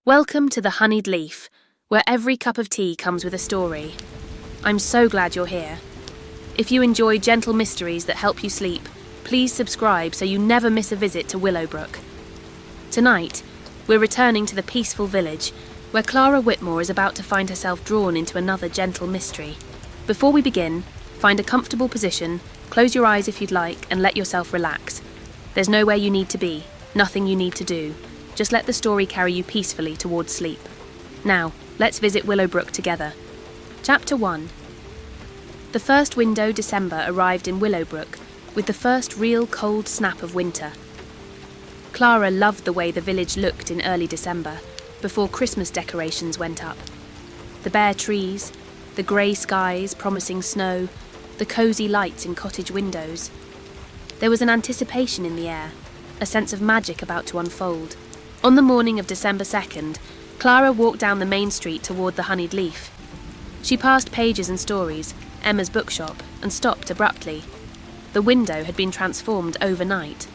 Welcome to the Honeyed Leaf, where every cup of tea comes with a story. I'm so glad you're here. If you enjoy gentle mysteries that help you sleep, please subscribe so you never miss a visit to Willowbrook. Tonight, we're returning to the peaceful village, where Clara Whitmore is about to find herself drawn into another gentle mystery. Before we begin, find a comfortable position, close your eyes if you'd like, and let yourself relax. There's nowhere you need to be, nothing you need to do. Just let the story carry you peacefully towards sleep. Now, let's visit Willowbrook together. Chapter 1. The first window December arrived in Willowbrook, with the first real cold snap of winter. Clara loved the way the village looked in early December, before Christmas decorations went up. The bare trees, the grey skies promising snow, the cosy lights in cottage windows. There was an anticipation in the air, a sense of magic about to unfold. On the morning of December 2nd, Clara walked down the main street toward the Honeyed Leaf. She passed Pages and Stories, Emma's bookshop, and stopped abruptly. The window had been transformed overnight.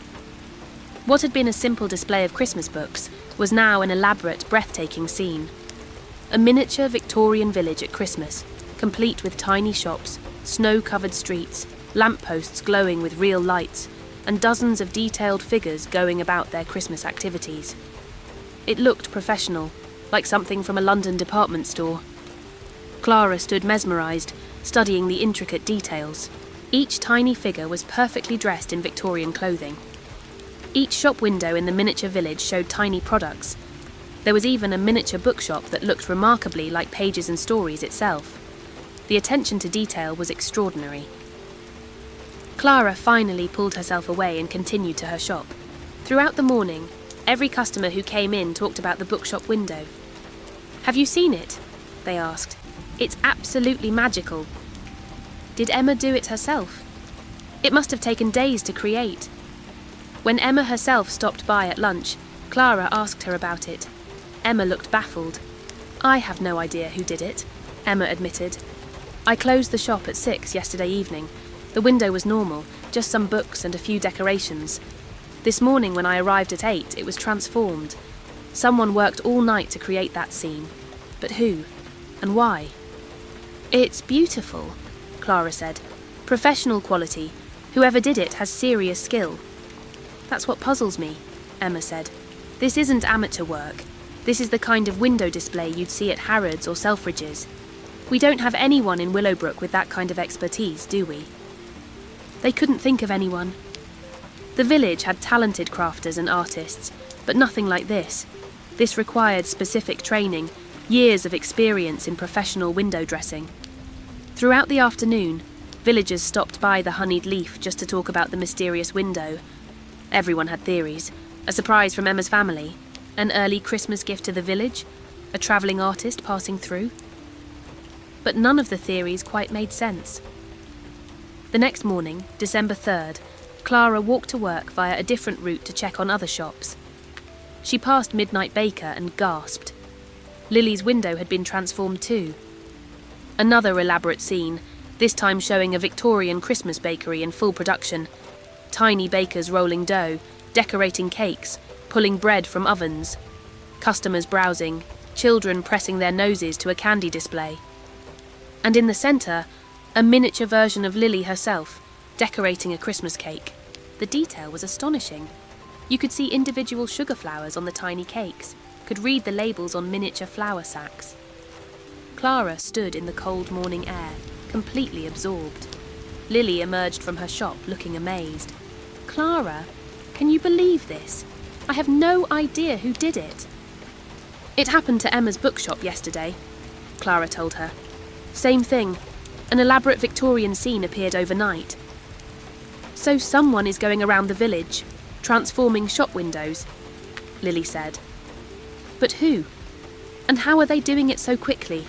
What had been a simple display of Christmas books was now an elaborate, breathtaking scene. A miniature Victorian village at Christmas, complete with tiny shops, snow-covered streets, lampposts glowing with real lights, and dozens of detailed figures going about their Christmas activities. It looked professional, like something from a London department store. Clara stood mesmerised, studying the intricate details. Each tiny figure was perfectly dressed in Victorian clothing. Each shop window in the miniature village showed tiny products. There was even a miniature bookshop that looked remarkably like Pages and Stories itself. The attention to detail was extraordinary. Clara finally pulled herself away and continued to her shop. Throughout the morning, every customer who came in talked about the bookshop window. "Have you seen it?" they asked. "It's absolutely magical." Did Emma do it herself? It must have taken days to create. When Emma herself stopped by at lunch, Clara asked her about it. Emma looked baffled. "I have no idea who did it," Emma admitted. "I closed the shop at 6 yesterday evening. The window was normal, just some books and a few decorations. This morning when I arrived at 8, it was transformed. Someone worked all night to create that scene. But who? And why?" "It's beautiful," Clara said. "Professional quality. Whoever did it has serious skill." "That's what puzzles me," Emma said. "This isn't amateur work. This is the kind of window display you'd see at Harrods or Selfridges. We don't have anyone in Willowbrook with that kind of expertise, do we?" They couldn't think of anyone. The village had talented crafters and artists, but nothing like this. This required specific training, years of experience in professional window dressing. Throughout the afternoon, villagers stopped by the Honeyed Leaf just to talk about the mysterious window. Everyone had theories. A surprise from Emma's family, an early Christmas gift to the village, a travelling artist passing through. But none of the theories quite made sense. The next morning, December 3rd, Clara walked to work via a different route to check on other shops. She passed Midnight Baker and gasped. Lily's window had been transformed too. Another elaborate scene, this time showing a Victorian Christmas bakery in full production. Tiny bakers rolling dough, decorating cakes, pulling bread from ovens. Customers browsing, children pressing their noses to a candy display. And in the centre, a miniature version of Lily herself, decorating a Christmas cake. The detail was astonishing. You could see individual sugar flowers on the tiny cakes, could read the labels on miniature flour sacks. Clara stood in the cold morning air, completely absorbed. Lily emerged from her shop looking amazed. "Clara, can you believe this? I have no idea who did it." "It happened to Emma's bookshop yesterday," Clara told her. "Same thing. An elaborate Victorian scene appeared overnight." "So someone is going around the village, transforming shop windows," Lily said. "But who? And how are they doing it so quickly?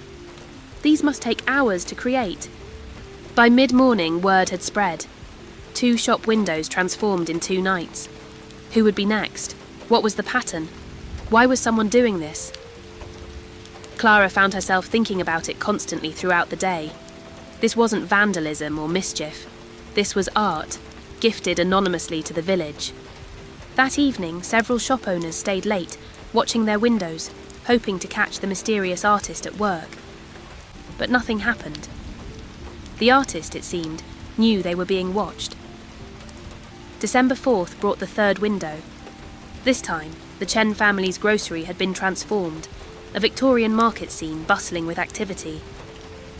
These must take hours to create." By mid-morning, word had spread. 2 shop windows transformed in 2 nights. Who would be next? What was the pattern? Why was someone doing this? Clara found herself thinking about it constantly throughout the day. This wasn't vandalism or mischief. This was art, gifted anonymously to the village. That evening, several shop owners stayed late, watching their windows, hoping to catch the mysterious artist at work. But nothing happened. The artist, it seemed, knew they were being watched. December 4th brought the third window. This time, the Chen family's grocery had been transformed, a Victorian market scene bustling with activity.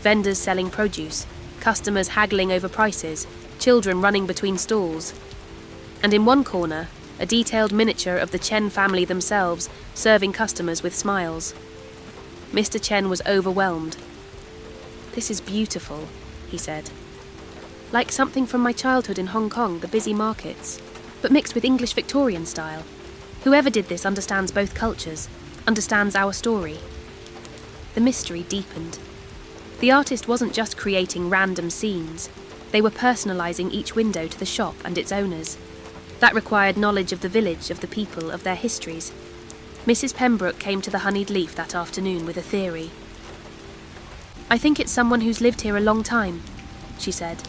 Vendors selling produce, customers haggling over prices, children running between stalls. And in one corner, a detailed miniature of the Chen family themselves, serving customers with smiles. Mr. Chen was overwhelmed. "This is beautiful," he said. "Like something from my childhood in Hong Kong, the busy markets, but mixed with English Victorian style. Whoever did this understands both cultures, understands our story." The mystery deepened. The artist wasn't just creating random scenes. They were personalising each window to the shop and its owners. That required knowledge of the village, of the people, of their histories. Mrs. Pembroke came to the honeyed leaf that afternoon with a theory. "I think it's someone who's lived here a long time," she said.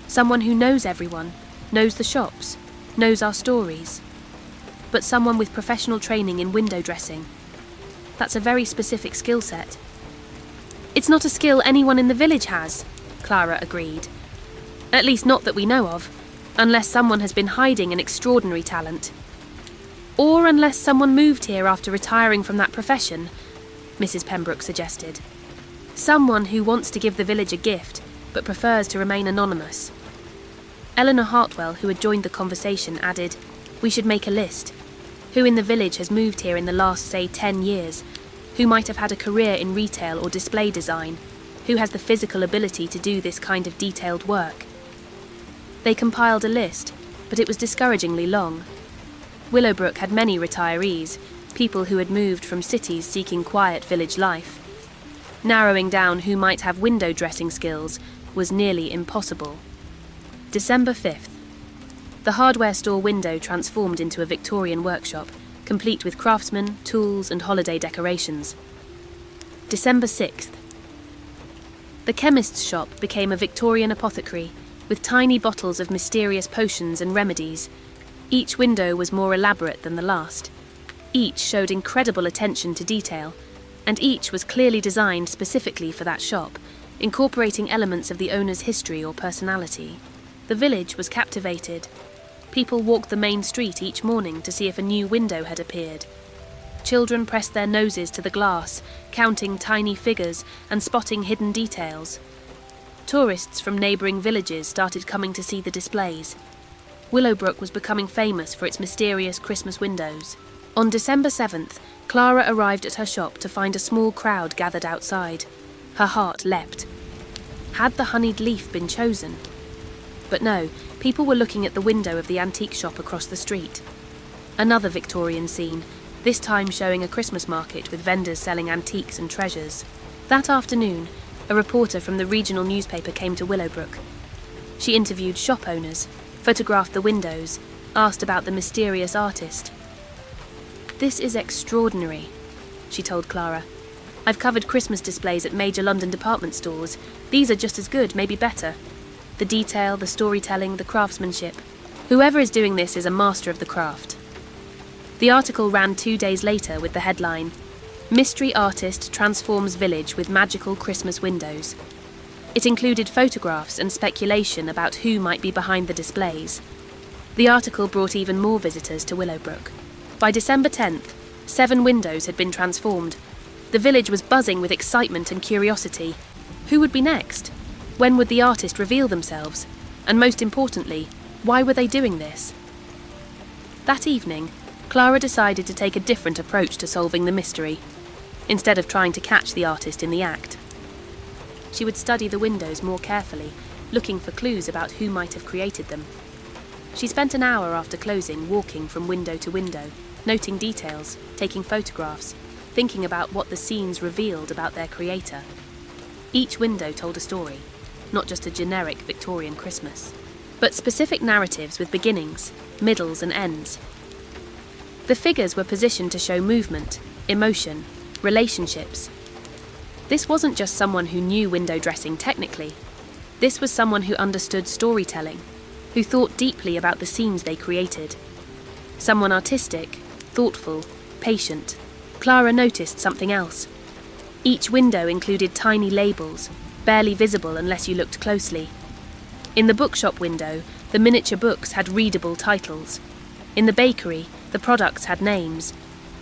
"Someone who knows everyone, knows the shops, knows our stories. But someone with professional training in window dressing. That's a very specific skill set." "It's not a skill anyone in the village has," Clara agreed. "At least not that we know of, unless someone has been hiding an extraordinary talent. Or unless someone moved here after retiring from that profession," Mrs. Pembroke suggested. "Someone who wants to give the village a gift, but prefers to remain anonymous." Eleanor Hartwell, who had joined the conversation, added, "We should make a list. Who in the village has moved here in the last, say, 10 years? Who might have had a career in retail or display design? Who has the physical ability to do this kind of detailed work?" They compiled a list, but it was discouragingly long. Willowbrook had many retirees, people who had moved from cities seeking quiet village life. Narrowing down who might have window dressing skills was nearly impossible. December 5th. The hardware store window transformed into a Victorian workshop, complete with craftsmen, tools, and holiday decorations. December 6th. The chemist's shop became a Victorian apothecary, with tiny bottles of mysterious potions and remedies. Each window was more elaborate than the last. Each showed incredible attention to detail, and each was clearly designed specifically for that shop, incorporating elements of the owner's history or personality. The village was captivated. People walked the main street each morning to see if a new window had appeared. Children pressed their noses to the glass, counting tiny figures and spotting hidden details. Tourists from neighbouring villages started coming to see the displays. Willowbrook was becoming famous for its mysterious Christmas windows. On December 7th, Clara arrived at her shop to find a small crowd gathered outside. Her heart leapt. Had the honeyed leaf been chosen? But no, people were looking at the window of the antique shop across the street. Another Victorian scene, this time showing a Christmas market with vendors selling antiques and treasures. That afternoon, a reporter from the regional newspaper came to Willowbrook. She interviewed shop owners, photographed the windows, asked about the mysterious artist. "This is extraordinary," she told Clara. "I've covered Christmas displays at major London department stores. These are just as good, maybe better. The detail, the storytelling, the craftsmanship. Whoever is doing this is a master of the craft." The article ran 2 days later with the headline, "Mystery Artist Transforms Village with Magical Christmas Windows." It included photographs and speculation about who might be behind the displays. The article brought even more visitors to Willowbrook. By December 10th, 7 windows had been transformed. The village was buzzing with excitement and curiosity. Who would be next? When would the artist reveal themselves? And most importantly, why were they doing this? That evening, Clara decided to take a different approach to solving the mystery, instead of trying to catch the artist in the act. She would study the windows more carefully, looking for clues about who might have created them. She spent an hour after closing walking from window to window, noting details, taking photographs, thinking about what the scenes revealed about their creator. Each window told a story, not just a generic Victorian Christmas, but specific narratives with beginnings, middles and ends. The figures were positioned to show movement, emotion, relationships. This wasn't just someone who knew window dressing technically. This was someone who understood storytelling, who thought deeply about the scenes they created. Someone artistic, thoughtful, patient, Clara noticed something else. Each window included tiny labels, barely visible unless you looked closely. In the bookshop window, the miniature books had readable titles. In the bakery, the products had names.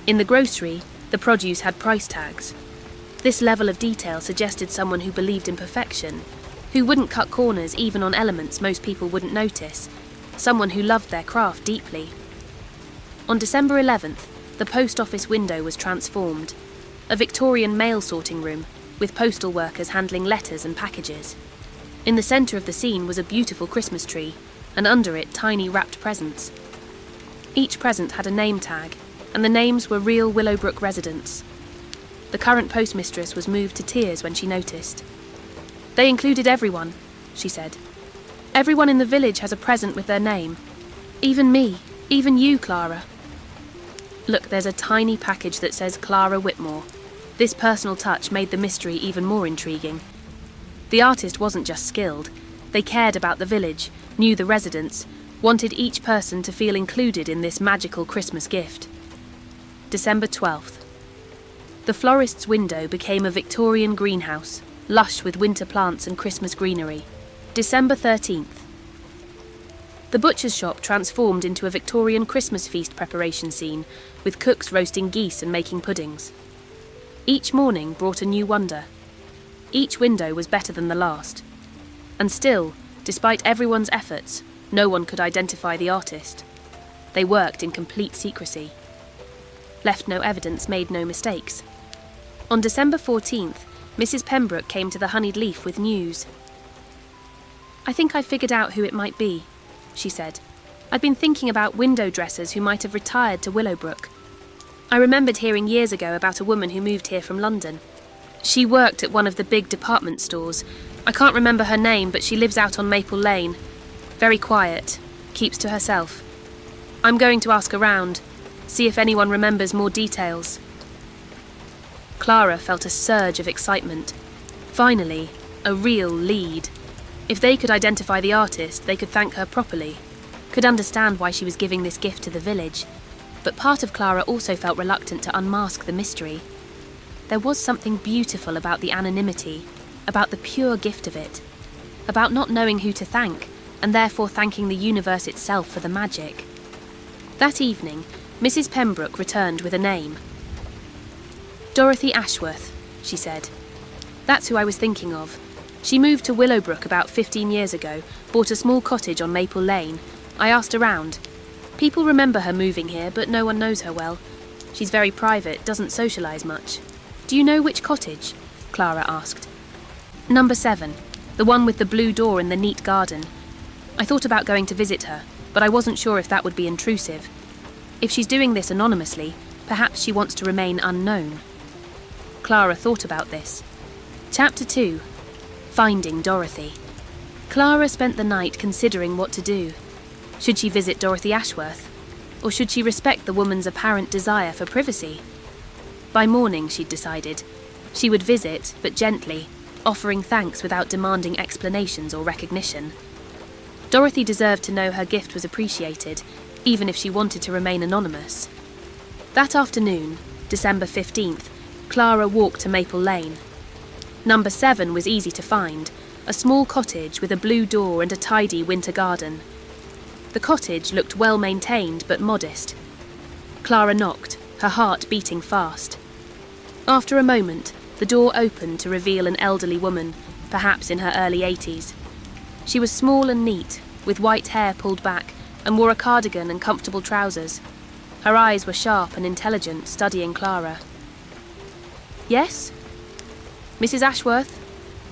In the grocery, the produce had price tags. This level of detail suggested someone who believed in perfection, who wouldn't cut corners even on elements most people wouldn't notice, someone who loved their craft deeply. On December 11th, the post office window was transformed, a Victorian mail sorting room, with postal workers handling letters and packages. In the centre of the scene was a beautiful Christmas tree, and under it tiny wrapped presents. Each present had a name tag, and the names were real Willowbrook residents. The current postmistress was moved to tears when she noticed. "They included everyone," she said. "Everyone in the village has a present with their name. Even me, even you, Clara." Look, there's a tiny package that says Clara Whitmore. This personal touch made the mystery even more intriguing. The artist wasn't just skilled. They cared about the village, knew the residents, wanted each person to feel included in this magical Christmas gift. December 12th. The florist's window became a Victorian greenhouse, lush with winter plants and Christmas greenery. December 13th. The butcher's shop transformed into a Victorian Christmas feast preparation scene, with cooks roasting geese and making puddings. Each morning brought a new wonder. Each window was better than the last. And still, despite everyone's efforts, no one could identify the artist. They worked in complete secrecy. Left no evidence, made no mistakes. On December 14th, Mrs. Pembroke came to the Honeyed Leaf with news. "I think I've figured out who it might be," she said. "I'd been thinking about window dressers who might have retired to Willowbrook. I remembered hearing years ago about a woman who moved here from London. She worked at one of the big department stores. I can't remember her name, but she lives out on Maple Lane. Very quiet, keeps to herself. I'm going to ask around, see if anyone remembers more details." Clara felt a surge of excitement. Finally, a real lead. If they could identify the artist, they could thank her properly, could understand why she was giving this gift to the village. But part of Clara also felt reluctant to unmask the mystery. There was something beautiful about the anonymity, about the pure gift of it, about not knowing who to thank, and therefore thanking the universe itself for the magic. That evening, Mrs. Pembroke returned with a name. "Dorothy Ashworth," she said. "That's who I was thinking of. She moved to Willowbrook about 15 years ago, bought a small cottage on Maple Lane. I asked around. People remember her moving here, but no one knows her well. She's very private, doesn't socialise much." "Do you know which cottage?" Clara asked. "Number 7, the one with the blue door and the neat garden. I thought about going to visit her, but I wasn't sure if that would be intrusive. If she's doing this anonymously, perhaps she wants to remain unknown." Clara thought about this. Chapter 2. Finding Dorothy. Clara spent the night considering what to do. Should she visit Dorothy Ashworth? Or should she respect the woman's apparent desire for privacy? By morning, she'd decided. She would visit, but gently, offering thanks without demanding explanations or recognition. Dorothy deserved to know her gift was appreciated, even if she wanted to remain anonymous. That afternoon, December 15th, Clara walked to Maple Lane. Number 7 was easy to find, a small cottage with a blue door and a tidy winter garden. The cottage looked well maintained but modest. Clara knocked, her heart beating fast. After a moment, the door opened to reveal an elderly woman, perhaps in her early 80s. She was small and neat, with white hair pulled back, and wore a cardigan and comfortable trousers. Her eyes were sharp and intelligent, studying Clara. "Yes?" "Mrs. Ashworth,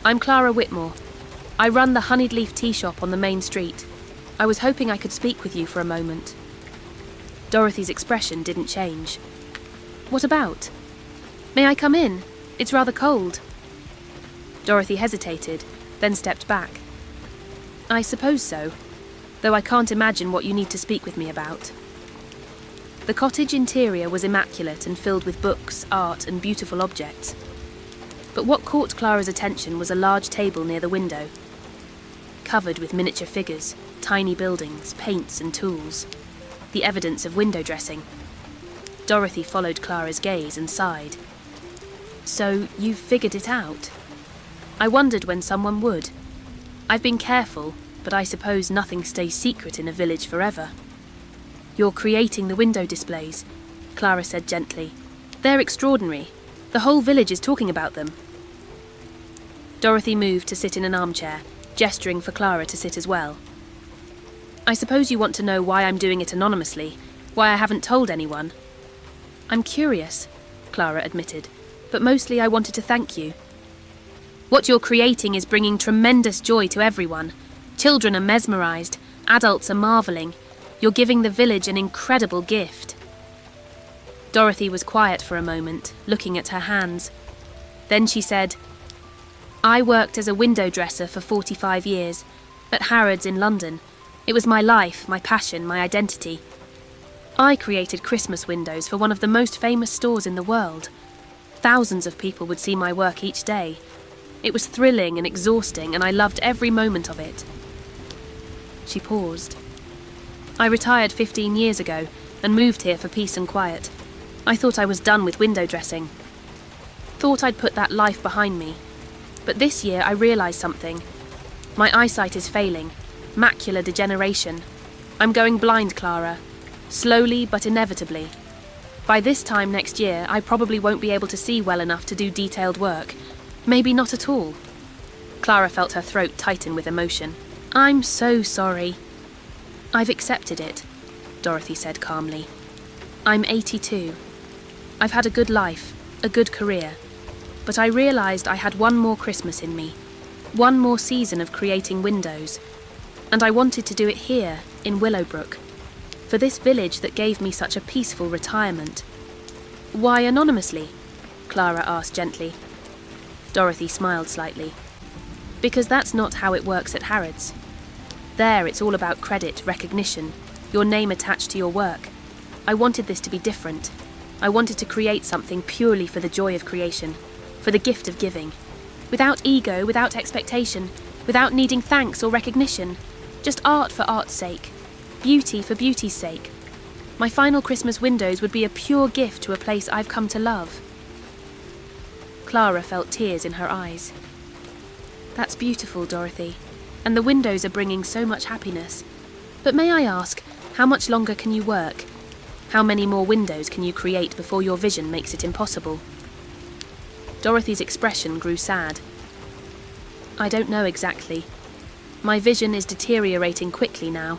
I'm Clara Whitmore. I run the Honeyed Leaf tea shop on the main street. I was hoping I could speak with you for a moment." Dorothy's expression didn't change. "What about?" "May I come in? It's rather cold." Dorothy hesitated, then stepped back. "I suppose so, though I can't imagine what you need to speak with me about." The cottage interior was immaculate and filled with books, art, and beautiful objects. But what caught Clara's attention was a large table near the window, covered with miniature figures, tiny buildings, paints and tools, the evidence of window dressing. Dorothy followed Clara's gaze and sighed. So, you've figured it out? I wondered when someone would. I've been careful, but I suppose nothing stays secret in a village forever. You're creating the window displays, Clara said gently. They're extraordinary. The whole village is talking about them. Dorothy moved to sit in an armchair, gesturing for Clara to sit as well. I suppose you want to know why I'm doing it anonymously, why I haven't told anyone. I'm curious, Clara admitted, but mostly I wanted to thank you. What you're creating is bringing tremendous joy to everyone. Children are mesmerised, adults are marvelling. You're giving the village an incredible gift. Dorothy was quiet for a moment, looking at her hands. Then she said, I worked as a window dresser for 45 years, at Harrods in London. It was my life, my passion, my identity. I created Christmas windows for one of the most famous stores in the world. Thousands of people would see my work each day. It was thrilling and exhausting, and I loved every moment of it. She paused. I retired 15 years ago and moved here for peace and quiet. I thought I was done with window dressing. Thought I'd put that life behind me. But this year I realised something. My eyesight is failing. Macular degeneration. I'm going blind, Clara. Slowly but inevitably. By this time next year, I probably won't be able to see well enough to do detailed work. Maybe not at all. Clara felt her throat tighten with emotion. I'm so sorry. I've accepted it, Dorothy said calmly. I'm 82. I've had a good life, a good career. But I realised I had one more Christmas in me. One more season of creating windows. And I wanted to do it here, in Willowbrook. For this village that gave me such a peaceful retirement. Why anonymously? Clara asked gently. Dorothy smiled slightly. Because that's not how it works at Harrods. There it's all about credit, recognition, your name attached to your work. I wanted this to be different. I wanted to create something purely for the joy of creation, for the gift of giving. Without ego, without expectation, without needing thanks or recognition. Just art for art's sake. Beauty for beauty's sake. My final Christmas windows would be a pure gift to a place I've come to love. Clara felt tears in her eyes. That's beautiful, Dorothy. And the windows are bringing so much happiness. But may I ask, how much longer can you work? How many more windows can you create before your vision makes it impossible? Dorothy's expression grew sad. I don't know exactly. My vision is deteriorating quickly now.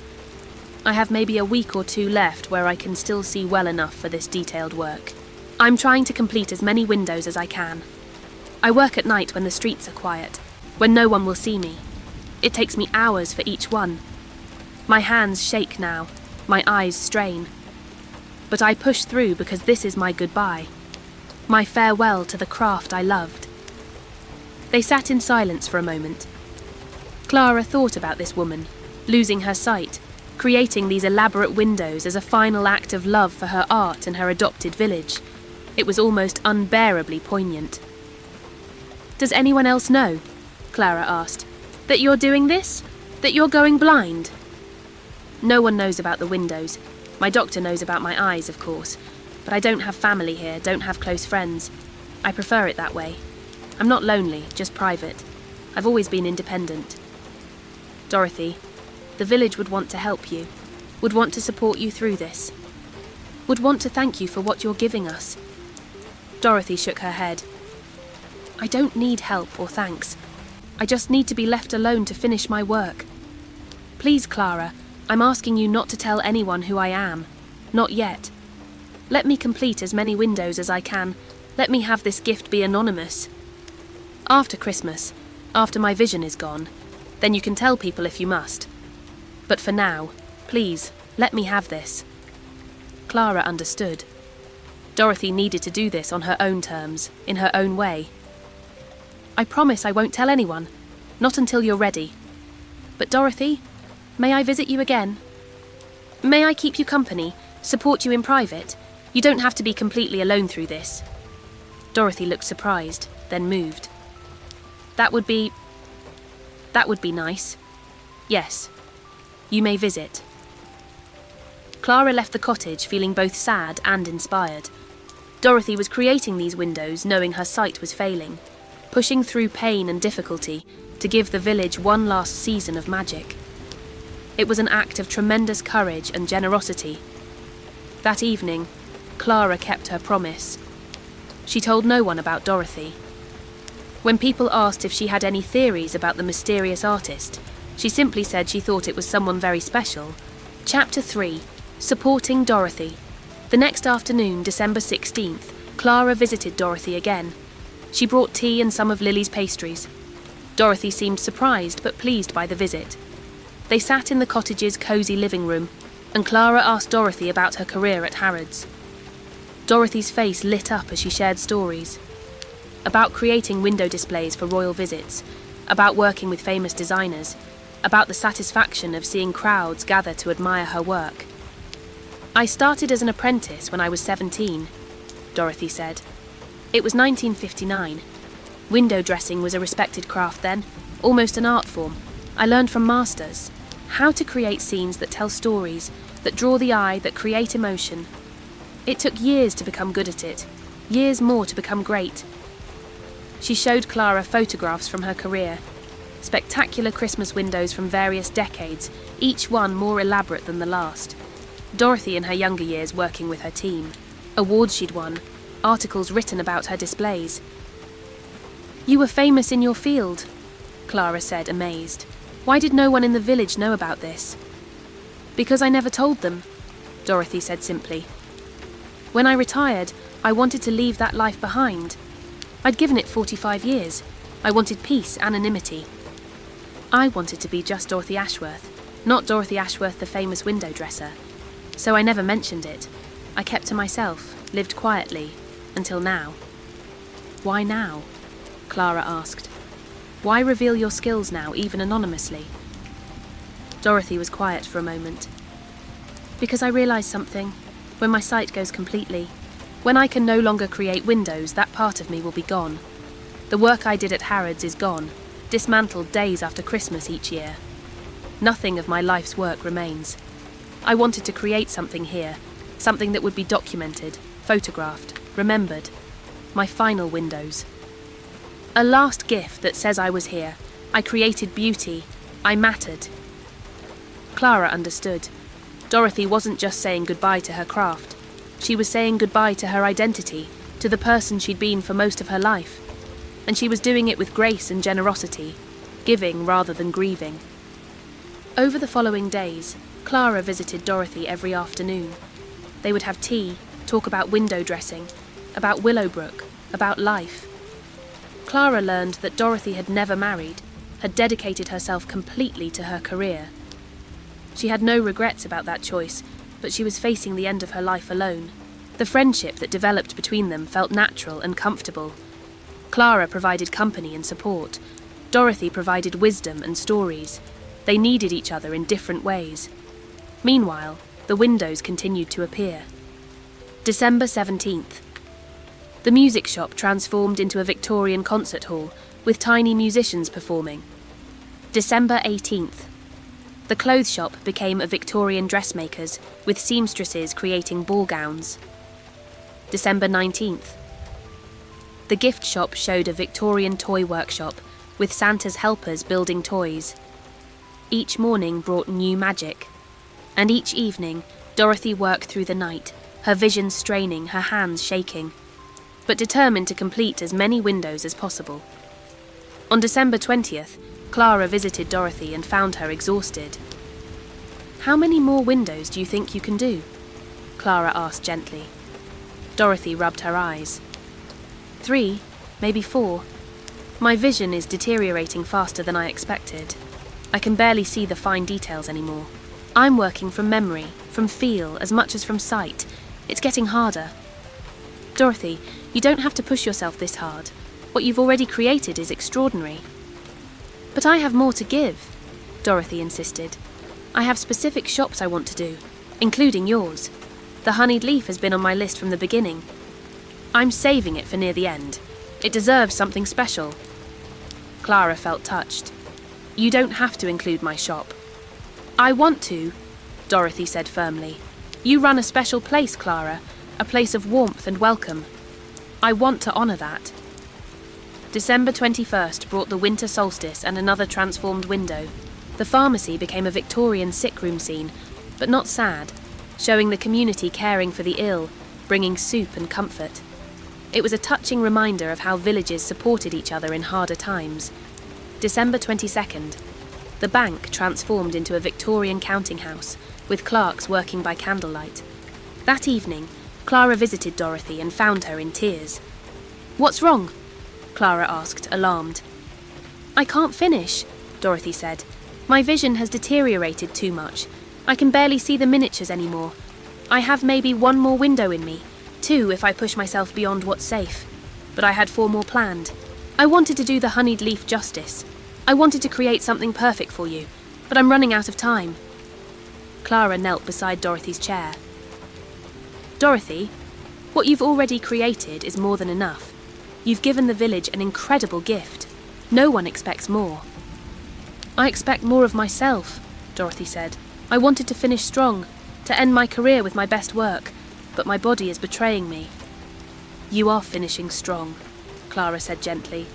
I have maybe a week or two left where I can still see well enough for this detailed work. I'm trying to complete as many windows as I can. I work at night when the streets are quiet, when no one will see me. It takes me hours for each one. My hands shake now, my eyes strain. But I push through because this is my goodbye. My farewell to the craft I loved. They sat in silence for a moment. Clara thought about this woman, losing her sight, creating these elaborate windows as a final act of love for her art and her adopted village. It was almost unbearably poignant. Does anyone else know? Clara asked. That you're doing this? That you're going blind? No one knows about the windows. My doctor knows about my eyes, of course. But I don't have family here, don't have close friends. I prefer it that way. I'm not lonely, just private. I've always been independent. Dorothy, the village would want to help you, would want to support you through this, would want to thank you for what you're giving us. Dorothy shook her head. I don't need help or thanks. I just need to be left alone to finish my work. Please, Clara, I'm asking you not to tell anyone who I am. Not yet. Let me complete as many windows as I can. Let me have this gift be anonymous. After Christmas, after my vision is gone, then you can tell people if you must. But for now, please, let me have this. Clara understood. Dorothy needed to do this on her own terms, in her own way. I promise I won't tell anyone, not until you're ready. But Dorothy, may I visit you again? May I keep you company, support you in private? You don't have to be completely alone through this. Dorothy looked surprised, then moved. That would be nice. Yes, you may visit. Clara left the cottage feeling both sad and inspired. Dorothy was creating these windows knowing her sight was failing, pushing through pain and difficulty to give the village one last season of magic. It was an act of tremendous courage and generosity. That evening, Clara kept her promise. She told no one about Dorothy. When people asked if she had any theories about the mysterious artist, she simply said she thought it was someone very special. Chapter 3. Supporting Dorothy. The next afternoon, December 16th, Clara visited Dorothy again. She brought tea and some of Lily's pastries. Dorothy seemed surprised but pleased by the visit. They sat in the cottage's cosy living room, and Clara asked Dorothy about her career at Harrods. Dorothy's face lit up as she shared stories. About creating window displays for royal visits, about working with famous designers, about the satisfaction of seeing crowds gather to admire her work. "I started as an apprentice when I was 17, Dorothy said. It was 1959. Window dressing was a respected craft then, almost an art form. I learned from masters how to create scenes that tell stories, that draw the eye, that create emotion. It took years to become good at it, years more to become great." She showed Clara photographs from her career, spectacular Christmas windows from various decades, each one more elaborate than the last. Dorothy in her younger years working with her team, awards she'd won, articles written about her displays. "You were famous in your field," Clara said, amazed. "Why did no one in the village know about this?" "Because I never told them," Dorothy said simply. "When I retired, I wanted to leave that life behind. I'd given it 45 years. I wanted peace, anonymity. I wanted to be just Dorothy Ashworth, not Dorothy Ashworth, the famous window dresser. So I never mentioned it. I kept to myself, lived quietly, until now." "Why now?" Clara asked. "Why reveal your skills now, even anonymously?" Dorothy was quiet for a moment. "Because I realised something. When my sight goes completely, when I can no longer create windows, that part of me will be gone. The work I did at Harrods is gone, dismantled days after Christmas each year. Nothing of my life's work remains. I wanted to create something here, something that would be documented, photographed, remembered. My final windows. A last gift that says I was here. I created beauty. I mattered." Clara understood. Dorothy wasn't just saying goodbye to her craft. She was saying goodbye to her identity, to the person she'd been for most of her life. And she was doing it with grace and generosity, giving rather than grieving. Over the following days, Clara visited Dorothy every afternoon. They would have tea, talk about window dressing, about Willowbrook, about life. Clara learned that Dorothy had never married, had dedicated herself completely to her career. She had no regrets about that choice, but she was facing the end of her life alone. The friendship that developed between them felt natural and comfortable. Clara provided company and support. Dorothy provided wisdom and stories. They needed each other in different ways. Meanwhile, the windows continued to appear. December 17th. The music shop transformed into a Victorian concert hall, with tiny musicians performing. December 18th. The clothes shop became a Victorian dressmaker's, with seamstresses creating ball gowns. December 19th. The gift shop showed a Victorian toy workshop, with Santa's helpers building toys. Each morning brought new magic. And each evening, Dorothy worked through the night, her vision straining, her hands shaking, but determined to complete as many windows as possible. On December 20th, Clara visited Dorothy and found her exhausted. "How many more windows do you think you can do?" Clara asked gently. Dorothy rubbed her eyes. 3, maybe 4. My vision is deteriorating faster than I expected. I can barely see the fine details anymore. I'm working from memory, from feel, as much as from sight. It's getting harder. Dorothy, you don't have to push yourself this hard. What you've already created is extraordinary. But I have more to give, Dorothy insisted. I have specific shops I want to do, including yours. The honeyed leaf has been on my list from the beginning. I'm saving it for near the end. It deserves something special. Clara felt touched. You don't have to include my shop. I want to, Dorothy said firmly. You run a special place, Clara, a place of warmth and welcome. I want to honour that. December 21st brought the winter solstice and another transformed window. The pharmacy became a Victorian sick room scene, but not sad, showing the community caring for the ill, bringing soup and comfort. It was a touching reminder of how villages supported each other in harder times. December 22nd. The bank transformed into a Victorian counting house, with clerks working by candlelight. That evening, Clara visited Dorothy and found her in tears. "What's wrong?" Clara asked, alarmed. "I can't finish," Dorothy said. "My vision has deteriorated too much. I can barely see the miniatures anymore. I have maybe 1 more window in me, 2 if I push myself beyond what's safe. But I had 4 more planned. I wanted to do the honeyed leaf justice. I wanted to create something perfect for you, but I'm running out of time." Clara knelt beside Dorothy's chair. "Dorothy, what you've already created is more than enough. You've given the village an incredible gift. No one expects more." "I expect more of myself," Dorothy said. "I wanted to finish strong, to end my career with my best work, but my body is betraying me." "You are finishing strong," Clara said gently.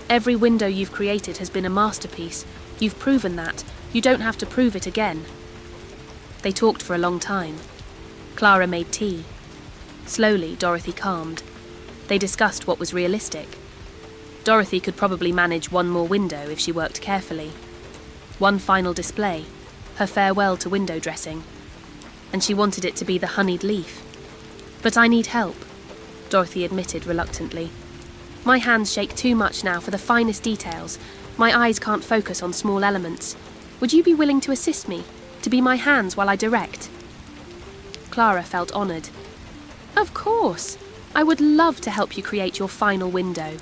"Every window you've created has been a masterpiece. You've proven that. You don't have to prove it again." They talked for a long time. Clara made tea. Slowly, Dorothy calmed. They discussed what was realistic. Dorothy could probably manage 1 more window if she worked carefully. 1 final display, her farewell to window dressing. And she wanted it to be the honeyed leaf. "But I need help," Dorothy admitted reluctantly. "My hands shake too much now for the finest details. My eyes can't focus on small elements. Would you be willing to assist me, to be my hands while I direct?" Clara felt honoured. "Of course! I would love to help you create your final window."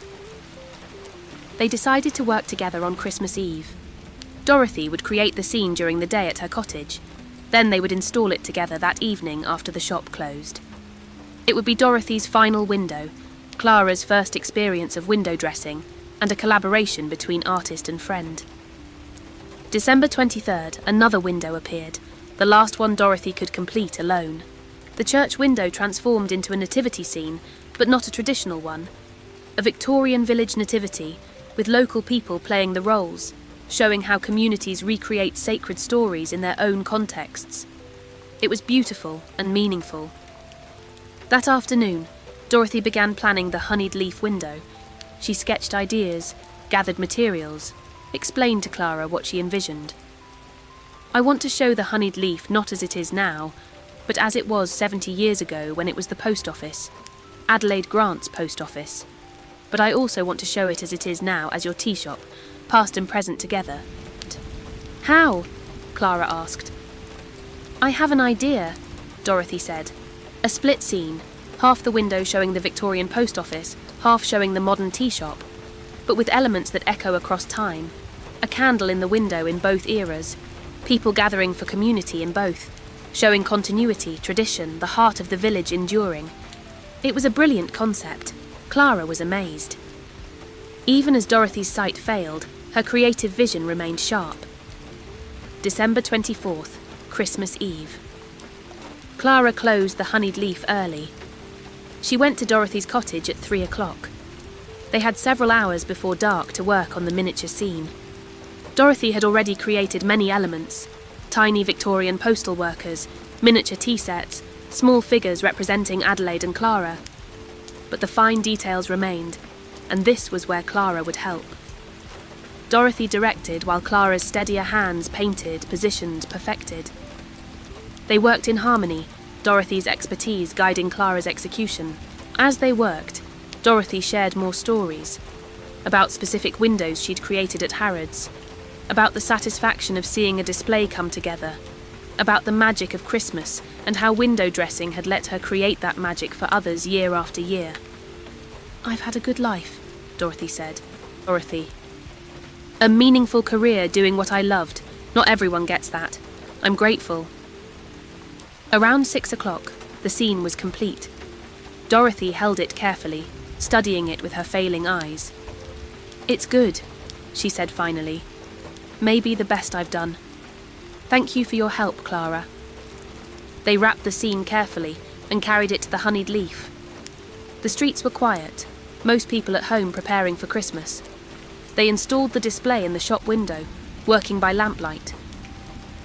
They decided to work together on Christmas Eve. Dorothy would create the scene during the day at her cottage. Then they would install it together that evening after the shop closed. It would be Dorothy's final window, Clara's first experience of window dressing, and a collaboration between artist and friend. December 23rd, another window appeared, the last one Dorothy could complete alone. The church window transformed into a nativity scene, but not a traditional one. A Victorian village nativity, with local people playing the roles, showing how communities recreate sacred stories in their own contexts. It was beautiful and meaningful. That afternoon, Dorothy began planning the honeyed leaf window. She sketched ideas, gathered materials, explained to Clara what she envisioned. "I want to show the honeyed leaf not as it is now, but as it was 70 years ago when it was the post office, Adelaide Grant's post office. But I also want to show it as it is now as your tea shop, past and present together." "How?" Clara asked. "I have an idea," Dorothy said. "A split scene, half the window showing the Victorian post office, half showing the modern tea shop, but with elements that echo across time. A candle in the window in both eras, people gathering for community in both, showing continuity, tradition, the heart of the village enduring." It was a brilliant concept. Clara was amazed. Even as Dorothy's sight failed, her creative vision remained sharp. December 24th, Christmas Eve. Clara closed the honeyed leaf early. She went to Dorothy's cottage at 3 o'clock. They had several hours before dark to work on the miniature scene. Dorothy had already created many elements: tiny Victorian postal workers, miniature tea sets, small figures representing Adelaide and Clara. But the fine details remained, and this was where Clara would help. Dorothy directed while Clara's steadier hands painted, positioned, perfected. They worked in harmony, Dorothy's expertise guiding Clara's execution. As they worked, Dorothy shared more stories, about specific windows she'd created at Harrods, about the satisfaction of seeing a display come together, about the magic of Christmas and how window dressing had let her create that magic for others year after year. "I've had a good life," Dorothy said. Dorothy. "A meaningful career doing what I loved. Not everyone gets that. I'm grateful." Around 6 o'clock, the scene was complete. Dorothy held it carefully, studying it with her failing eyes. "It's good," she said finally. "Maybe the best I've done. Thank you for your help, Clara." They wrapped the scene carefully and carried it to the honeyed leaf. The streets were quiet, most people at home preparing for Christmas. They installed the display in the shop window, working by lamplight.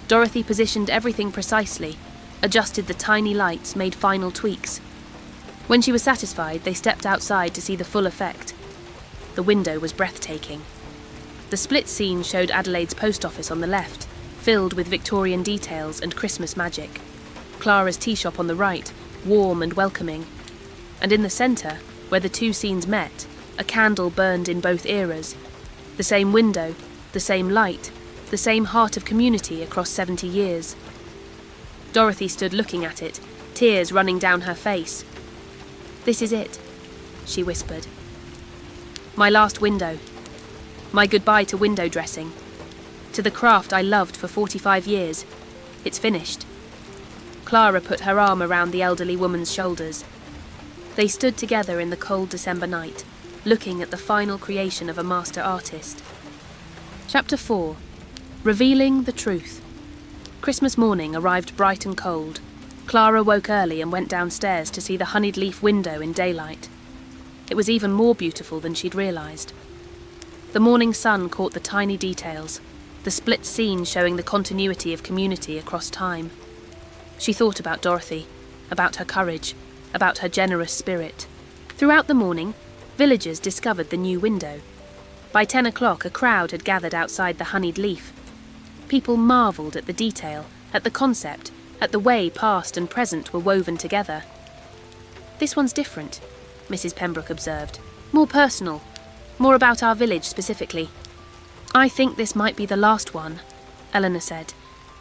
Dorothy positioned everything precisely, adjusted the tiny lights, made final tweaks. When she was satisfied, they stepped outside to see the full effect. The window was breathtaking. The split scene showed Adelaide's post office on the left, filled with Victorian details and Christmas magic. Clara's tea shop on the right, warm and welcoming. And in the centre, where the two scenes met, a candle burned in both eras. The same window, the same light, the same heart of community across 70 years. Dorothy stood looking at it, tears running down her face. "This is it," she whispered. "My last window. My goodbye to window dressing. To the craft I loved for 45 years. It's finished." Clara put her arm around the elderly woman's shoulders. They stood together in the cold December night, looking at the final creation of a master artist. Chapter 4. Revealing the Truth. Christmas morning arrived bright and cold. Clara woke early and went downstairs to see the honeyed leaf window in daylight. It was even more beautiful than she'd realised. The morning sun caught the tiny details, the split scene showing the continuity of community across time. She thought about Dorothy, about her courage, about her generous spirit. Throughout the morning, villagers discovered the new window. By 10 o'clock, a crowd had gathered outside the honeyed leaf. People marvelled at the detail, at the concept, at the way past and present were woven together. "This one's different," Mrs. Pembroke observed. "More personal, more about our village specifically." "I think this might be the last one," Eleanor said.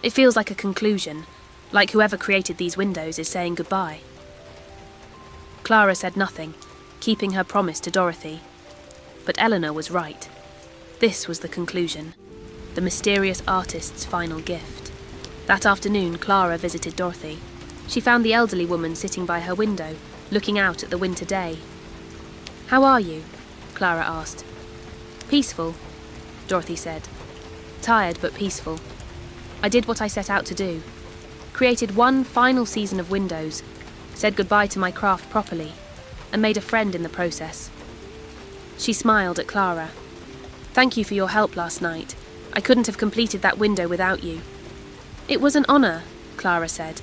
"It feels like a conclusion, like whoever created these windows is saying goodbye." Clara said nothing, keeping her promise to Dorothy. But Eleanor was right. This was the conclusion, the mysterious artist's final gift. That afternoon, Clara visited Dorothy. She found the elderly woman sitting by her window, looking out at the winter day. "How are you?" Clara asked. "Peaceful," Dorothy said. "Tired but peaceful. I did what I set out to do. Created one final season of windows, said goodbye to my craft properly, and made a friend in the process." She smiled at Clara. "Thank you for your help last night. I couldn't have completed that window without you." "It was an honour," Clara said.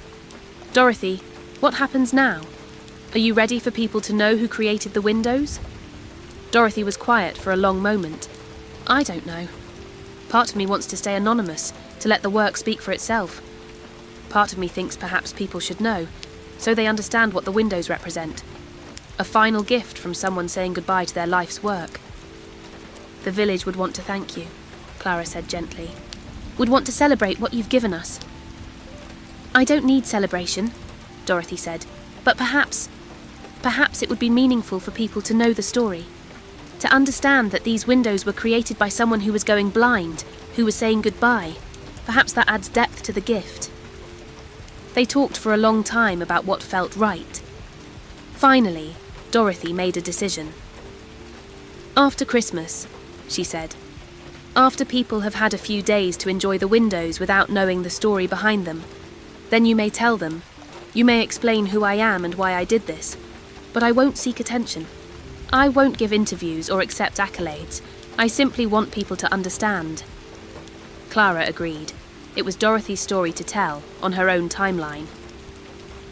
"Dorothy, what happens now? Are you ready for people to know who created the windows?" Dorothy was quiet for a long moment. "I don't know. Part of me wants to stay anonymous, to let the work speak for itself. Part of me thinks perhaps people should know, so they understand what the windows represent. A final gift from someone saying goodbye to their life's work." "The village would want to thank you," Clara said gently. "Would want to celebrate what you've given us." "I don't need celebration," Dorothy said, "but perhaps it would be meaningful for people to know the story. To understand that these windows were created by someone who was going blind, who was saying goodbye. Perhaps that adds depth to the gift." They talked for a long time about what felt right. Finally, Dorothy made a decision. "After Christmas," she said. "After people have had a few days to enjoy the windows without knowing the story behind them, then you may tell them. You may explain who I am and why I did this. But I won't seek attention. I won't give interviews or accept accolades. I simply want people to understand." Clara agreed. It was Dorothy's story to tell, on her own timeline.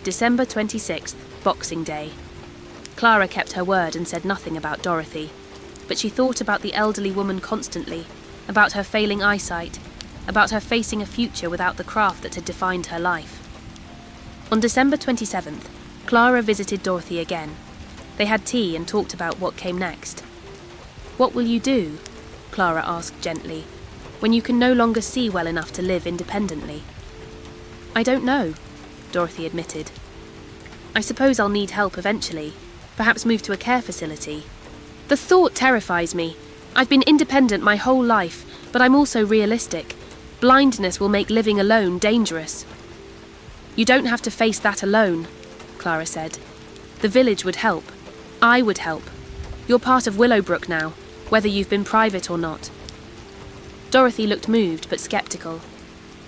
December 26th, Boxing Day. Clara kept her word and said nothing about Dorothy. But she thought about the elderly woman constantly, about her failing eyesight, about her facing a future without the craft that had defined her life. On December 27th, Clara visited Dorothy again. They had tea and talked about what came next. "What will you do?" Clara asked gently, "when you can no longer see well enough to live independently?" "I don't know," Dorothy admitted. "I suppose I'll need help eventually, perhaps move to a care facility. The thought terrifies me. I've been independent my whole life, but I'm also realistic. Blindness will make living alone dangerous." "You don't have to face that alone," Clara said. "The village would help. I would help. You're part of Willowbrook now, whether you've been private or not." Dorothy looked moved but sceptical.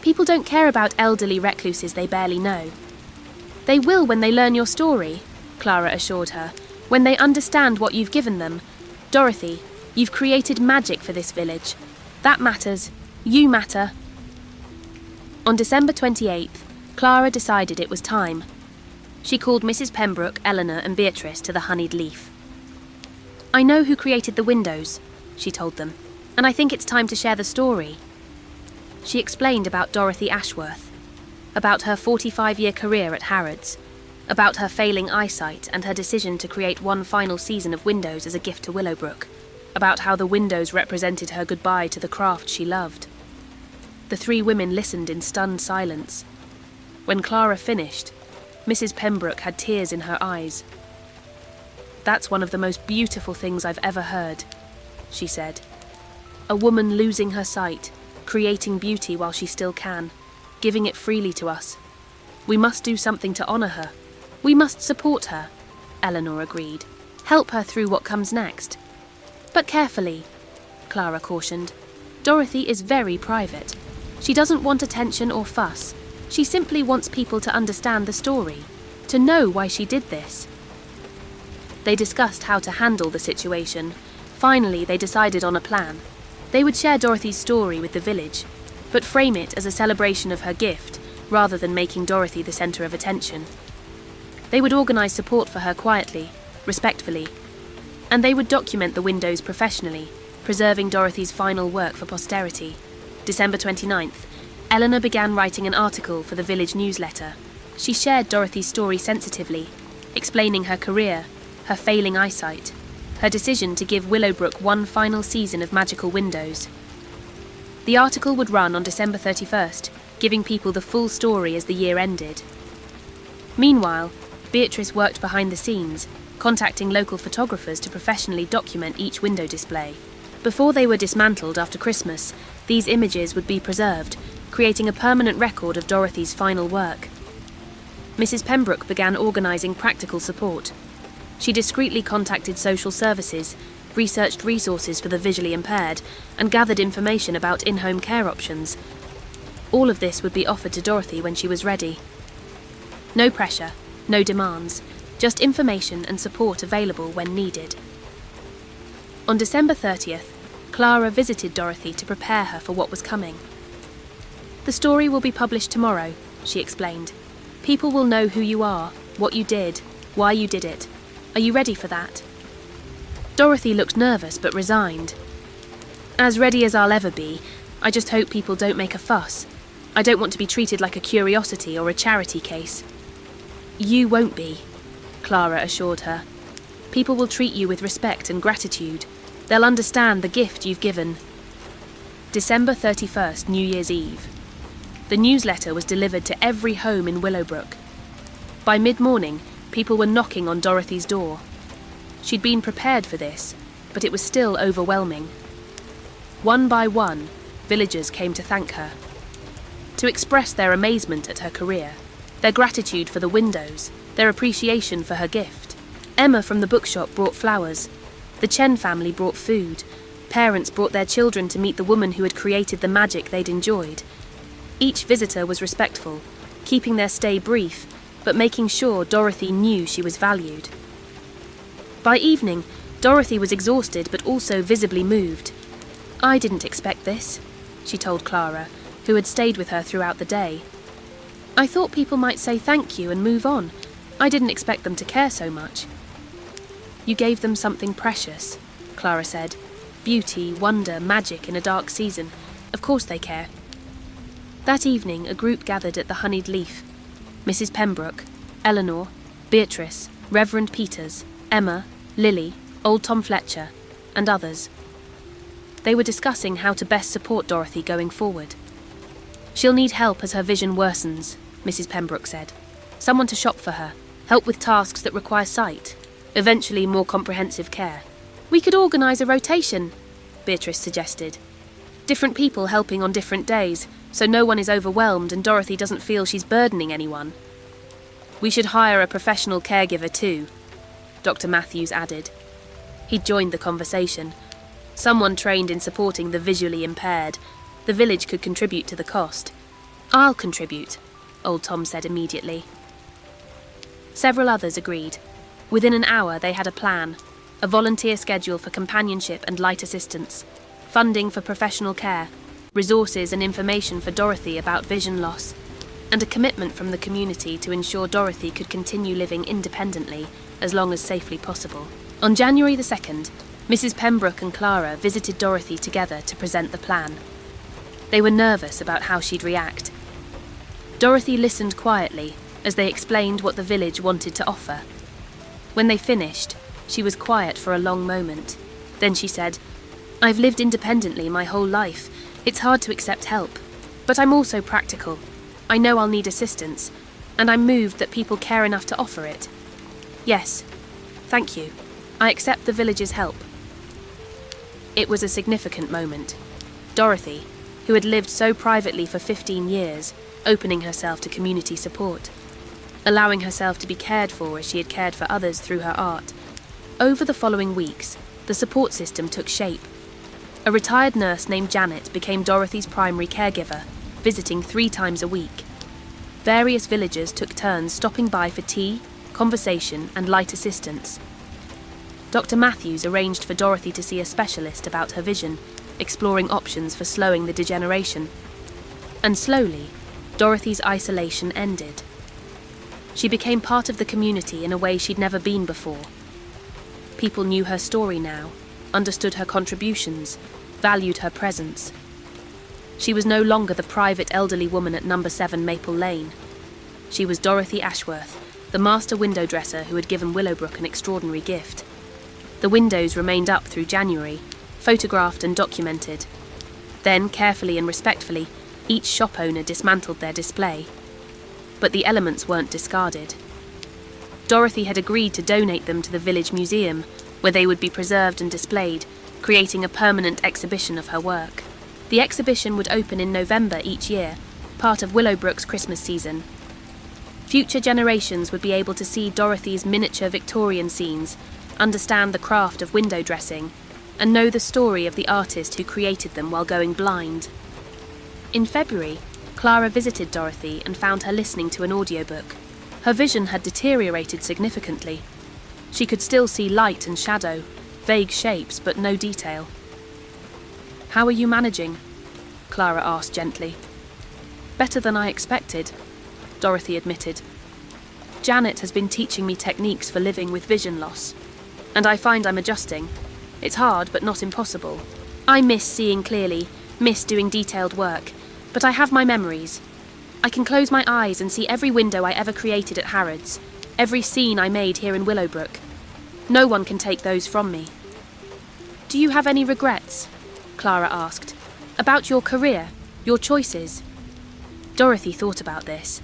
"People don't care about elderly recluses they barely know. They will when they learn your story, Clara assured her, when they understand what you've given them. Dorothy, you've created magic for this village. That matters. You matter. On December 28th, Clara decided it was time. She called Mrs. Pembroke, Eleanor and Beatrice to the honeyed leaf. I know who created the windows, she told them, and I think it's time to share the story. She explained about Dorothy Ashworth, about her 45-year career at Harrods, about her failing eyesight and her decision to create one final season of windows as a gift to Willowbrook, about how the windows represented her goodbye to the craft she loved. The three women listened in stunned silence. When Clara finished, Mrs. Pembroke had tears in her eyes. That's one of the most beautiful things I've ever heard, she said. A woman losing her sight, creating beauty while she still can, giving it freely to us. We must do something to honour her. We must support her, Eleanor agreed. Help her through what comes next. But carefully, Clara cautioned. Dorothy is very private. She doesn't want attention or fuss. She simply wants people to understand the story, to know why she did this. They discussed how to handle the situation. Finally, they decided on a plan. They would share Dorothy's story with the village, but frame it as a celebration of her gift, rather than making Dorothy the centre of attention. They would organise support for her quietly, respectfully, and they would document the windows professionally, preserving Dorothy's final work for posterity. December 29th, Eleanor began writing an article for the village newsletter. She shared Dorothy's story sensitively, explaining her career, her failing eyesight, her decision to give Willowbrook one final season of magical windows. The article would run on December 31st, giving people the full story as the year ended. Meanwhile, Beatrice worked behind the scenes, contacting local photographers to professionally document each window display. Before they were dismantled after Christmas, these images would be preserved, creating a permanent record of Dorothy's final work. Mrs. Pembroke began organising practical support. She discreetly contacted social services, researched resources for the visually impaired, and gathered information about in-home care options. All of this would be offered to Dorothy when she was ready. No pressure, no demands, just information and support available when needed. On December 30th, Clara visited Dorothy to prepare her for what was coming. The story will be published tomorrow, she explained. People will know who you are, what you did, why you did it. Are you ready for that? Dorothy looked nervous but resigned. As ready as I'll ever be. I just hope people don't make a fuss. I don't want to be treated like a curiosity or a charity case. You won't be, Clara assured her. People will treat you with respect and gratitude. They'll understand the gift you've given. December 31st, New Year's Eve. The newsletter was delivered to every home in Willowbrook. By mid-morning, people were knocking on Dorothy's door. She'd been prepared for this, but it was still overwhelming. One by one, villagers came to thank her, to express their amazement at her career, their gratitude for the windows, their appreciation for her gift. Emma from the bookshop brought flowers. The Chen family brought food. Parents brought their children to meet the woman who had created the magic they'd enjoyed. Each visitor was respectful, keeping their stay brief, but making sure Dorothy knew she was valued. By evening, Dorothy was exhausted but also visibly moved. I didn't expect this, she told Clara, who had stayed with her throughout the day. I thought people might say thank you and move on. I didn't expect them to care so much. You gave them something precious, Clara said. Beauty, wonder, magic in a dark season. Of course they care. That evening, a group gathered at the honeyed leaf. Mrs. Pembroke, Eleanor, Beatrice, Reverend Peters, Emma, Lily, old Tom Fletcher, and others. They were discussing how to best support Dorothy going forward. She'll need help as her vision worsens, Mrs. Pembroke said. Someone to shop for her, help with tasks that require sight, eventually more comprehensive care. We could organise a rotation, Beatrice suggested. Different people helping on different days, so no one is overwhelmed and Dorothy doesn't feel she's burdening anyone. We should hire a professional caregiver too, Dr. Matthews added. He'd joined the conversation. Someone trained in supporting the visually impaired. The village could contribute to the cost. I'll contribute, old Tom said immediately. Several others agreed. Within an hour, they had a plan, a volunteer schedule for companionship and light assistance, funding for professional care, resources and information for Dorothy about vision loss, and a commitment from the community to ensure Dorothy could continue living independently as long as safely possible. On January the 2nd, Mrs. Pembroke and Clara visited Dorothy together to present the plan. They were nervous about how she'd react. Dorothy listened quietly as they explained what the village wanted to offer. When they finished, she was quiet for a long moment. Then she said, "I've lived independently my whole life. It's hard to accept help. But I'm also practical. I know I'll need assistance, and I'm moved that people care enough to offer it. Yes, thank you. I accept the village's help." It was a significant moment. Dorothy, who had lived so privately for 15 years, opening herself to community support, allowing herself to be cared for as she had cared for others through her art. Over the following weeks, the support system took shape. A retired nurse named Janet became Dorothy's primary caregiver, visiting 3 times a week. Various villagers took turns stopping by for tea, conversation, and light assistance. Dr. Matthews arranged for Dorothy to see a specialist about her vision, exploring options for slowing the degeneration. And slowly, Dorothy's isolation ended. She became part of the community in a way she'd never been before. People knew her story now, understood her contributions, valued her presence. She was no longer the private elderly woman at number 7 Maple Lane. She was Dorothy Ashworth, the master window dresser who had given Willowbrook an extraordinary gift. The windows remained up through January, photographed and documented. Then, carefully and respectfully, each shop owner dismantled their display. But the elements weren't discarded. Dorothy had agreed to donate them to the village museum, where they would be preserved and displayed, creating a permanent exhibition of her work. The exhibition would open in November each year, part of Willowbrook's Christmas season. Future generations would be able to see Dorothy's miniature Victorian scenes, understand the craft of window dressing, and know the story of the artist who created them while going blind. In February, Clara visited Dorothy and found her listening to an audiobook. Her vision had deteriorated significantly. She could still see light and shadow, vague shapes but no detail. "How are you managing?" Clara asked gently. "Better than I expected," Dorothy admitted. "Janet has been teaching me techniques for living with vision loss, and I find I'm adjusting. It's hard but not impossible. I miss seeing clearly, miss doing detailed work, but I have my memories. I can close my eyes and see every window I ever created at Harrods, every scene I made here in Willowbrook. No one can take those from me." "Do you have any regrets?" Clara asked. "About your career, your choices?" Dorothy thought about this.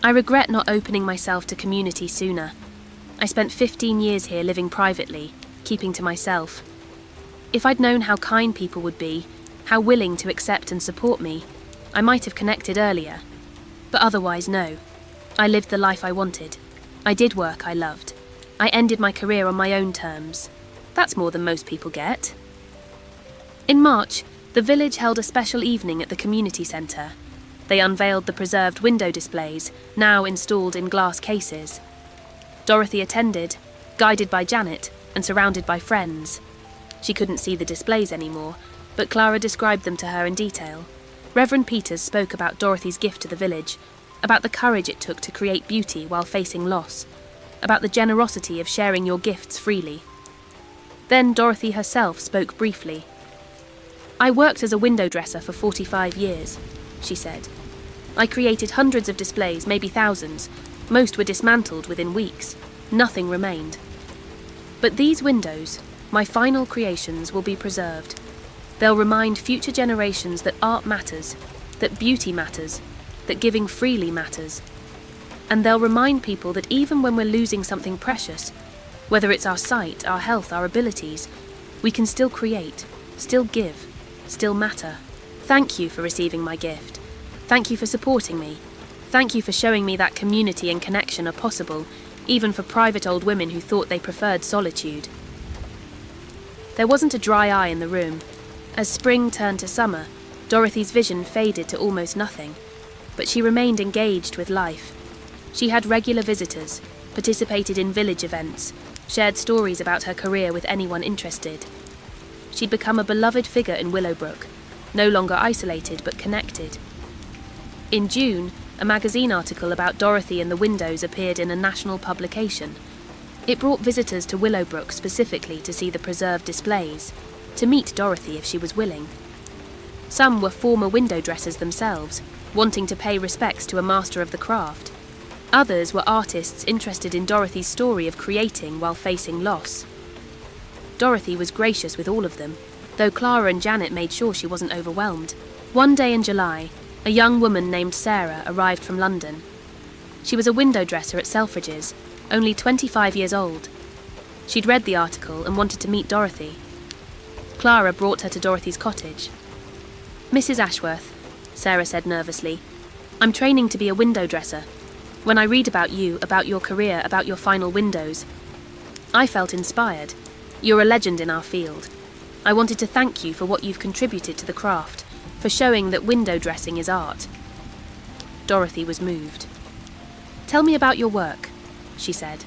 "I regret not opening myself to community sooner. I spent 15 years here living privately, keeping to myself. If I'd known how kind people would be, how willing to accept and support me, I might have connected earlier. But otherwise, no. I lived the life I wanted. I did work I loved. I ended my career on my own terms. That's more than most people get." In March, the village held a special evening at the community centre. They unveiled the preserved window displays, now installed in glass cases. Dorothy attended, guided by Janet and surrounded by friends. She couldn't see the displays anymore, but Clara described them to her in detail. Reverend Peters spoke about Dorothy's gift to the village, about the courage it took to create beauty while facing loss, about the generosity of sharing your gifts freely. Then Dorothy herself spoke briefly. "I worked as a window dresser for 45 years, she said. "I created hundreds of displays, maybe thousands. Most were dismantled within weeks. Nothing remained. But these windows, my final creations, will be preserved. They'll remind future generations that art matters, that beauty matters, that giving freely matters. And they'll remind people that even when we're losing something precious, whether it's our sight, our health, our abilities, we can still create, still give, still matter. Thank you for receiving my gift. Thank you for supporting me. Thank you for showing me that community and connection are possible, even for private old women who thought they preferred solitude." There wasn't a dry eye in the room. As spring turned to summer, Dorothy's vision faded to almost nothing, but she remained engaged with life. She had regular visitors, participated in village events, shared stories about her career with anyone interested. She'd become a beloved figure in Willowbrook, no longer isolated but connected. In June, a magazine article about Dorothy and the windows appeared in a national publication. It brought visitors to Willowbrook specifically to see the preserved displays, to meet Dorothy if she was willing. Some were former window dressers themselves, wanting to pay respects to a master of the craft. Others were artists interested in Dorothy's story of creating while facing loss. Dorothy was gracious with all of them, though Clara and Janet made sure she wasn't overwhelmed. One day in July, a young woman named Sarah arrived from London. She was a window dresser at Selfridge's, only 25 years old. She'd read the article and wanted to meet Dorothy. Clara brought her to Dorothy's cottage. "Mrs. Ashworth," Sarah said nervously, "I'm training to be a window dresser. When I read about you, about your career, about your final windows, I felt inspired. You're a legend in our field. I wanted to thank you for what you've contributed to the craft, for showing that window dressing is art." Dorothy was moved. "Tell me about your work," she said.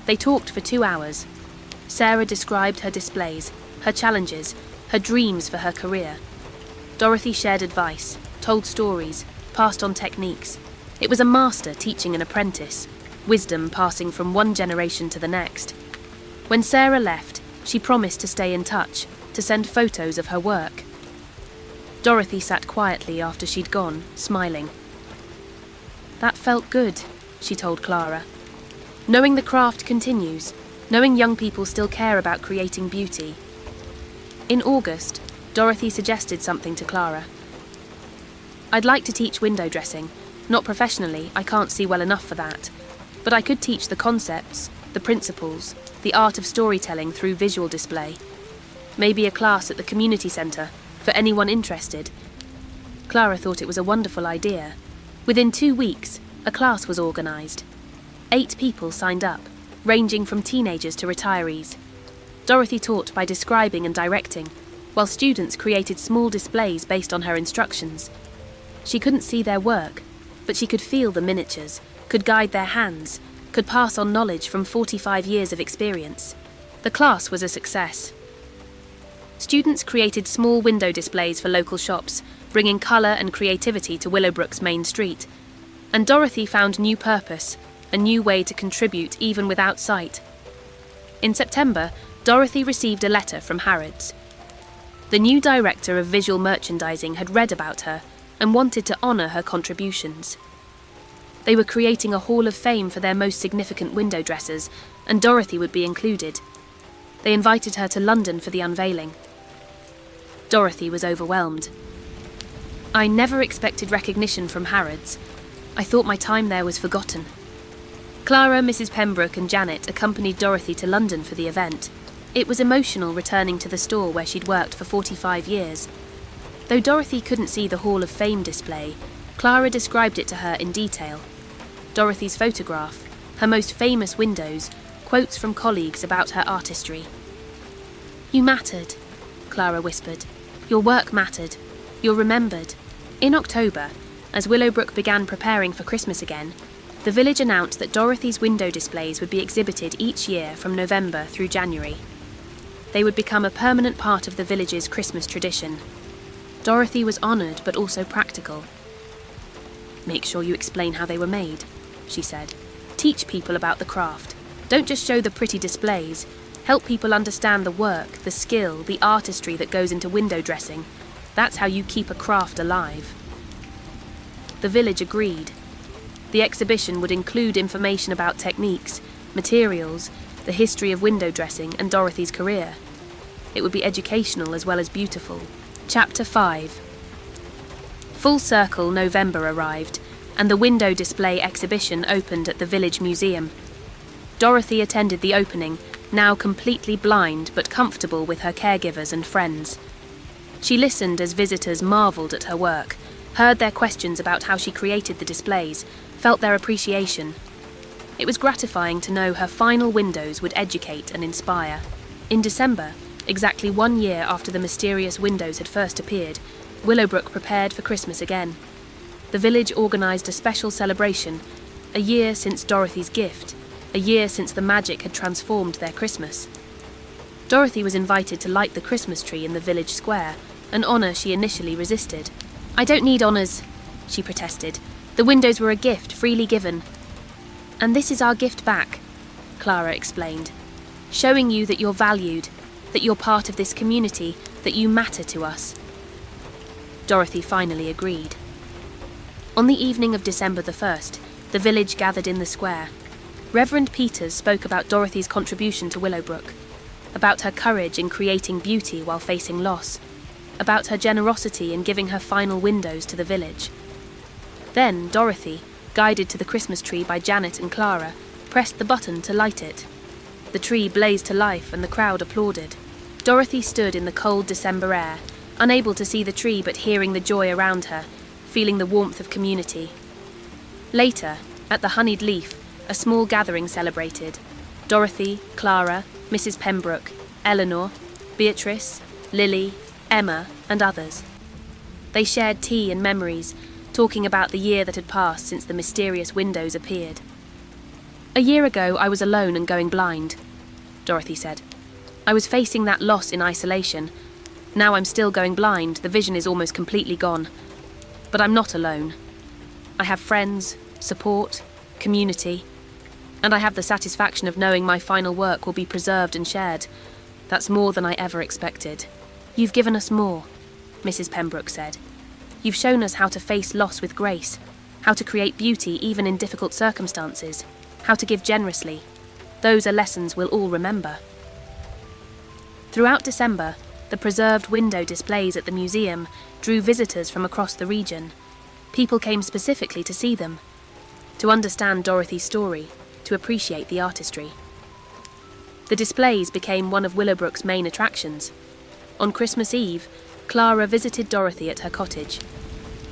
They talked for 2 hours. Sarah described her displays, her challenges, her dreams for her career. Dorothy shared advice, told stories, passed on techniques. It was a master teaching an apprentice, wisdom passing from one generation to the next. When Sarah left, she promised to stay in touch, to send photos of her work. Dorothy sat quietly after she'd gone, smiling. "That felt good," she told Clara. "Knowing the craft continues, knowing young people still care about creating beauty." In August, Dorothy suggested something to Clara. "I'd like to teach window dressing. Not professionally, I can't see well enough for that. But I could teach the concepts, the principles, the art of storytelling through visual display. Maybe a class at the community centre, for anyone interested." Clara thought it was a wonderful idea. Within 2 weeks, a class was organised. 8 people signed up, ranging from teenagers to retirees. Dorothy taught by describing and directing, while students created small displays based on her instructions. She couldn't see their work, but she could feel the miniatures, could guide their hands, could pass on knowledge from 45 years of experience. The class was a success. Students created small window displays for local shops, bringing colour and creativity to Willowbrook's main street. And Dorothy found new purpose, a new way to contribute even without sight. In September, Dorothy received a letter from Harrods. The new director of visual merchandising had read about her and wanted to honour her contributions. They were creating a hall of fame for their most significant window dressers, and Dorothy would be included. They invited her to London for the unveiling. Dorothy was overwhelmed. "I never expected recognition from Harrods. I thought my time there was forgotten." Clara, Mrs. Pembroke and Janet accompanied Dorothy to London for the event. It was emotional returning to the store where she'd worked for 45 years. Though Dorothy couldn't see the Hall of Fame display, Clara described it to her in detail. Dorothy's photograph, her most famous windows, quotes from colleagues about her artistry. "You mattered," Clara whispered. "Your work mattered. You're remembered." In October, as Willowbrook began preparing for Christmas again, the village announced that Dorothy's window displays would be exhibited each year from November through January. They would become a permanent part of the village's Christmas tradition. Dorothy was honoured but also practical. "Make sure you explain how they were made," she said. "Teach people about the craft. Don't just show the pretty displays. Help people understand the work, the skill, the artistry that goes into window dressing. That's how you keep a craft alive." The village agreed. The exhibition would include information about techniques, materials, the history of window dressing and Dorothy's career. It would be educational as well as beautiful. Chapter 5. Full circle November arrived, and the window display exhibition opened at the village museum. Dorothy attended the opening, now completely blind but comfortable with her caregivers and friends. She listened as visitors marvelled at her work, heard their questions about how she created the displays, felt their appreciation. It was gratifying to know her final windows would educate and inspire. In December, exactly 1 year after the mysterious windows had first appeared, Willowbrook prepared for Christmas again. The village organised a special celebration, A year since Dorothy's gift. A year since the magic had transformed their Christmas. Dorothy was invited to light the Christmas tree in the village square, an honour she initially resisted. "I don't need honours," she protested. "The windows were a gift, freely given." "And this is our gift back," Clara explained. "Showing you that you're valued, that you're part of this community, that you matter to us." Dorothy finally agreed. On the evening of December the 1st, the village gathered in the square. Reverend Peters spoke about Dorothy's contribution to Willowbrook, about her courage in creating beauty while facing loss, about her generosity in giving her final windows to the village. Then Dorothy, guided to the Christmas tree by Janet and Clara, pressed the button to light it. The tree blazed to life and the crowd applauded. Dorothy stood in the cold December air, unable to see the tree but hearing the joy around her, feeling the warmth of community. Later, at the Honeyed Leaf, a small gathering celebrated. Dorothy, Clara, Mrs. Pembroke, Eleanor, Beatrice, Lily, Emma, and others. They shared tea and memories, talking about the year that had passed since the mysterious windows appeared. "A year ago, I was alone and going blind," Dorothy said. "I was facing that loss in isolation. Now I'm still going blind, the vision is almost completely gone. But I'm not alone. I have friends, support, community, and I have the satisfaction of knowing my final work will be preserved and shared. That's more than I ever expected." "You've given us more," Mrs. Pembroke said. "You've shown us how to face loss with grace, how to create beauty even in difficult circumstances, how to give generously. Those are lessons we'll all remember." Throughout December, the preserved window displays at the museum drew visitors from across the region. People came specifically to see them, to understand Dorothy's story, to appreciate the artistry. The displays became one of Willowbrook's main attractions. On Christmas Eve, Clara visited Dorothy at her cottage.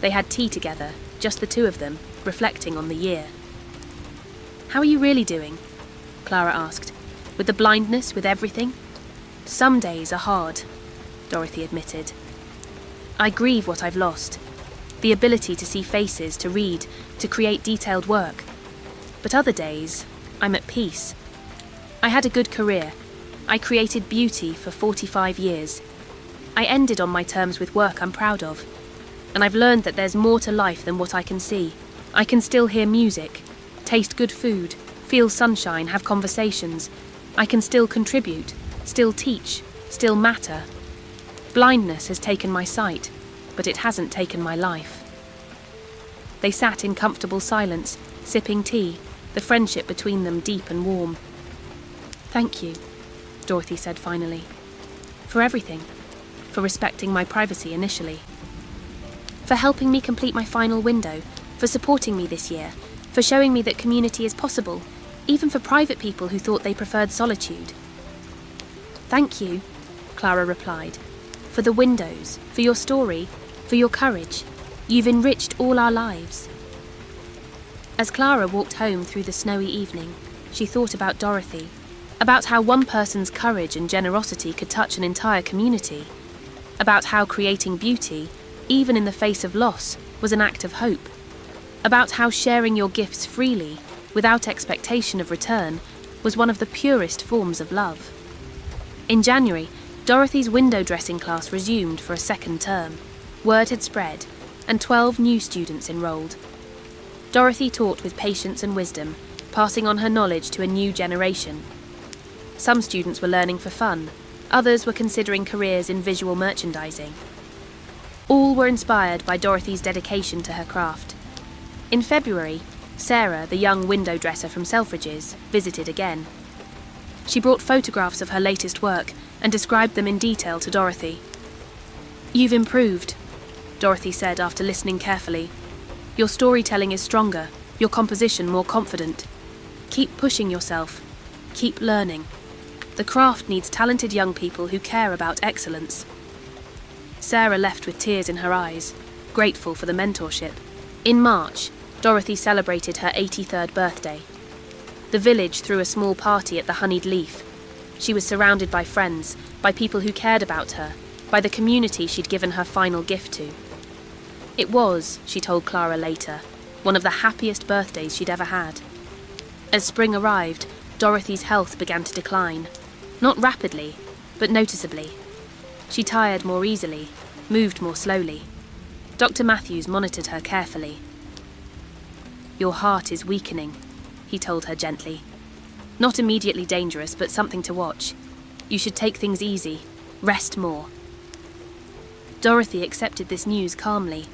They had tea together, just the two of them, reflecting on the year. "How are you really doing?" Clara asked. "With the blindness, with everything?" "Some days are hard," Dorothy admitted. "I grieve what I've lost. The ability to see faces, to read, to create detailed work. But other days, I'm at peace. I had a good career. I created beauty for 45 years. I ended on my terms with work I'm proud of. And I've learned that there's more to life than what I can see. I can still hear music, taste good food, feel sunshine, have conversations. I can still contribute, still teach, still matter. Blindness has taken my sight, but it hasn't taken my life." They sat in comfortable silence, sipping tea, the friendship between them deep and warm. "Thank you," Dorothy said finally, "for everything, for respecting my privacy initially, for helping me complete my final window, for supporting me this year, for showing me that community is possible, even for private people who thought they preferred solitude." "Thank you," Clara replied, "for the windows, for your story, for your courage. You've enriched all our lives." As Clara walked home through the snowy evening, she thought about Dorothy, about how one person's courage and generosity could touch an entire community, about how creating beauty, even in the face of loss, was an act of hope, about how sharing your gifts freely, without expectation of return, was one of the purest forms of love. In January, Dorothy's window dressing class resumed for a second term. Word had spread, and 12 new students enrolled. Dorothy taught with patience and wisdom, passing on her knowledge to a new generation. Some students were learning for fun, others were considering careers in visual merchandising. All were inspired by Dorothy's dedication to her craft. In February, Sarah, the young window dresser from Selfridges, visited again. She brought photographs of her latest work and described them in detail to Dorothy. "You've improved," Dorothy said after listening carefully. "Your storytelling is stronger, your composition more confident. Keep pushing yourself. Keep learning. The craft needs talented young people who care about excellence." Sarah left with tears in her eyes, grateful for the mentorship. In March, Dorothy celebrated her 83rd birthday. The village threw a small party at the Honeyed Leaf. She was surrounded by friends, by people who cared about her, by the community she'd given her final gift to. It was, she told Clara later, one of the happiest birthdays she'd ever had. As spring arrived, Dorothy's health began to decline. Not rapidly, but noticeably. She tired more easily, moved more slowly. Dr. Matthews monitored her carefully. "Your heart is weakening," he told her gently. "Not immediately dangerous, but something to watch. You should take things easy, rest more." Dorothy accepted this news calmly.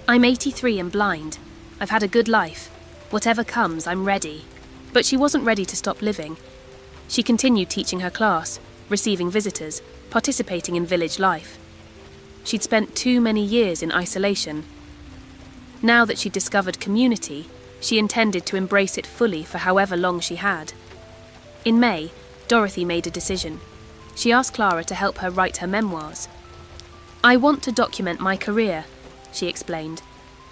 "I'm 83 and blind. I've had a good life. Whatever comes, I'm ready." But she wasn't ready to stop living. She continued teaching her class, receiving visitors, participating in village life. She'd spent too many years in isolation. Now that she'd discovered community, she intended to embrace it fully for however long she had. In May, Dorothy made a decision. She asked Clara to help her write her memoirs. "I want to document my career," she explained.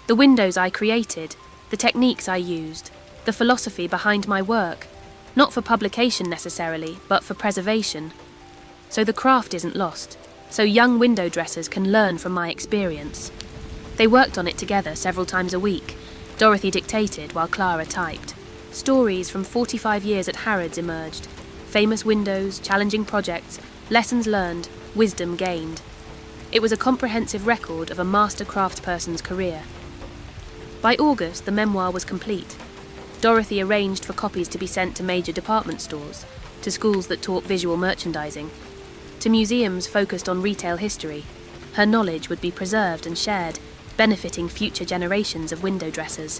"The windows I created, the techniques I used, the philosophy behind my work, not for publication necessarily, but for preservation. So the craft isn't lost, so young window dressers can learn from my experience." They worked on it together several times a week. Dorothy dictated while Clara typed. Stories from 45 years at Harrods emerged. Famous windows, challenging projects, lessons learned, wisdom gained. It was a comprehensive record of a master craftsperson's career. By August, the memoir was complete. Dorothy arranged for copies to be sent to major department stores, to schools that taught visual merchandising, to museums focused on retail history. Her knowledge would be preserved and shared, benefiting future generations of window dressers.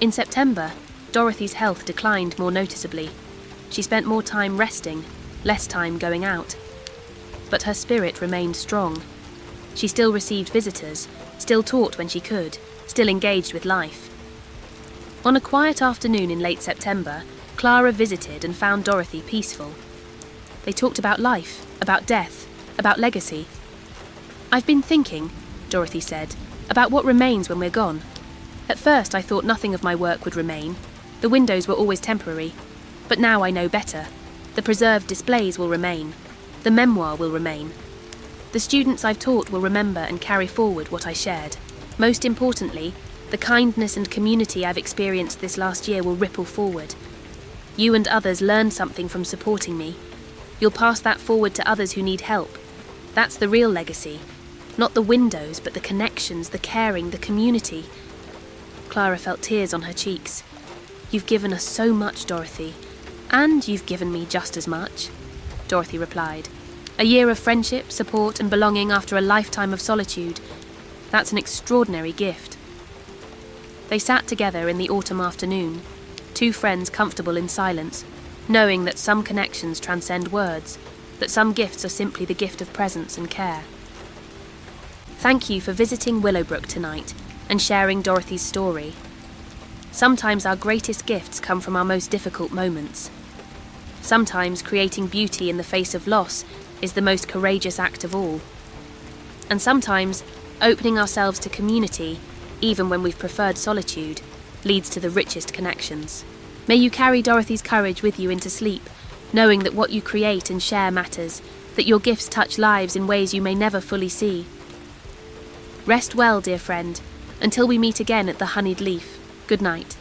In September, Dorothy's health declined more noticeably. She spent more time resting, less time going out. But her spirit remained strong. She still received visitors, still taught when she could, still engaged with life. On a quiet afternoon in late September, Clara visited and found Dorothy peaceful. They talked about life, about death, about legacy. "I've been thinking," Dorothy said, "about what remains when we're gone. At first I thought nothing of my work would remain. The windows were always temporary. But now I know better. The preserved displays will remain. The memoir will remain. The students I've taught will remember and carry forward what I shared. Most importantly, the kindness and community I've experienced this last year will ripple forward. You and others learned something from supporting me. You'll pass that forward to others who need help. That's the real legacy. Not the windows, but the connections, the caring, the community." Clara felt tears on her cheeks. "You've given us so much, Dorothy. And you've given me just as much," Dorothy replied. "A year of friendship, support, and belonging after a lifetime of solitude. That's an extraordinary gift." They sat together in the autumn afternoon, two friends comfortable in silence, knowing that some connections transcend words, that some gifts are simply the gift of presence and care. Thank you for visiting Willowbrook tonight and sharing Dorothy's story. Sometimes our greatest gifts come from our most difficult moments. Sometimes creating beauty in the face of loss is the most courageous act of all. And sometimes opening ourselves to community, even when we've preferred solitude, leads to the richest connections. May you carry Dorothy's courage with you into sleep, knowing that what you create and share matters, that your gifts touch lives in ways you may never fully see. Rest well, dear friend, until we meet again at the Honeyed Leaf. Good night.